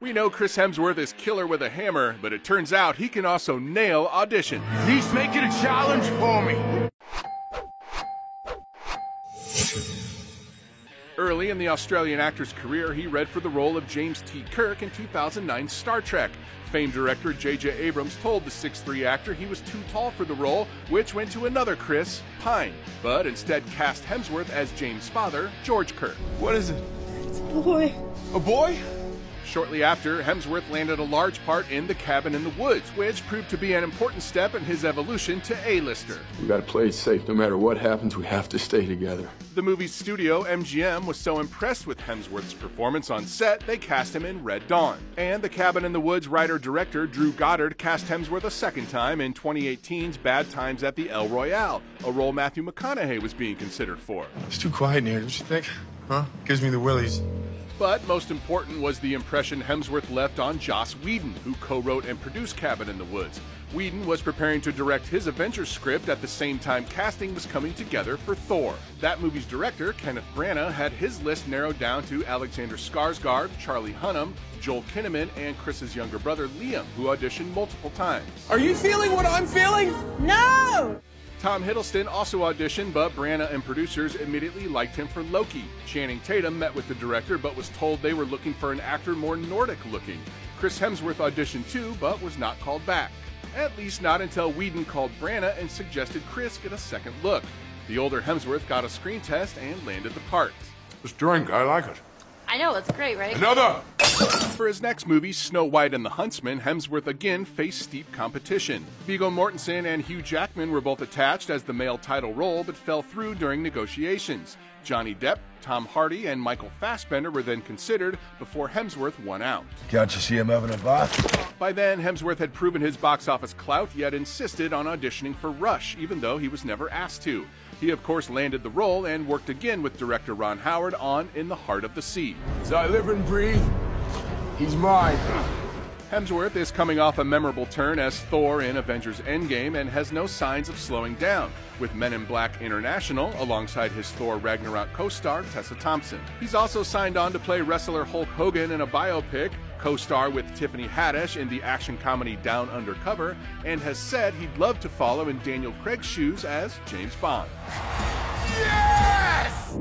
We know Chris Hemsworth is killer with a hammer, but it turns out he can also nail auditions. He's making a challenge for me. Early in the Australian actor's career, he read for the role of James T. Kirk in 2009's Star Trek. Famed director J.J. Abrams told the 6'3" actor he was too tall for the role, which went to another Chris, Pine, but instead cast Hemsworth as James' father, George Kirk. What is it? It's a boy. A boy? Shortly after, Hemsworth landed a large part in The Cabin in the Woods, which proved to be an important step in his evolution to A-lister. We gotta play it safe. No matter what happens, we have to stay together. The movie's studio, MGM, was so impressed with Hemsworth's performance on set, they cast him in Red Dawn. And The Cabin in the Woods writer-director Drew Goddard cast Hemsworth a second time in 2018's Bad Times at the El Royale, a role Matthew McConaughey was being considered for. It's too quiet in here, don't you think? Huh? Gives me the willies. But most important was the impression Hemsworth left on Joss Whedon, who co-wrote and produced Cabin in the Woods. Whedon was preparing to direct his Avengers script at the same time casting was coming together for Thor. That movie's director, Kenneth Branagh, had his list narrowed down to Alexander Skarsgård, Charlie Hunnam, Joel Kinnaman, and Chris's younger brother Liam, who auditioned multiple times. Are you feeling what I'm feeling? No! Tom Hiddleston also auditioned, but Branagh and producers immediately liked him for Loki. Channing Tatum met with the director, but was told they were looking for an actor more Nordic-looking. Chris Hemsworth auditioned too, but was not called back. At least not until Whedon called Branagh and suggested Chris get a second look. The older Hemsworth got a screen test and landed the part. This drink, I like it. I know, it's great, right? Another! For his next movie, Snow White and the Huntsman, Hemsworth again faced steep competition. Viggo Mortensen and Hugh Jackman were both attached as the male title role, but fell through during negotiations. Johnny Depp, Tom Hardy, and Michael Fassbender were then considered before Hemsworth won out. Can't you see him having a bath? By then, Hemsworth had proven his box office clout, yet insisted on auditioning for Rush, even though he was never asked to. He, of course, landed the role and worked again with director Ron Howard on In the Heart of the Sea. As I live and breathe, he's mine. Hemsworth is coming off a memorable turn as Thor in Avengers Endgame and has no signs of slowing down, with Men in Black International alongside his Thor Ragnarok co-star Tessa Thompson. He's also signed on to play wrestler Hulk Hogan in a biopic, co-star with Tiffany Haddish in the action comedy Down Undercover, and has said he'd love to follow in Daniel Craig's shoes as James Bond. Yes!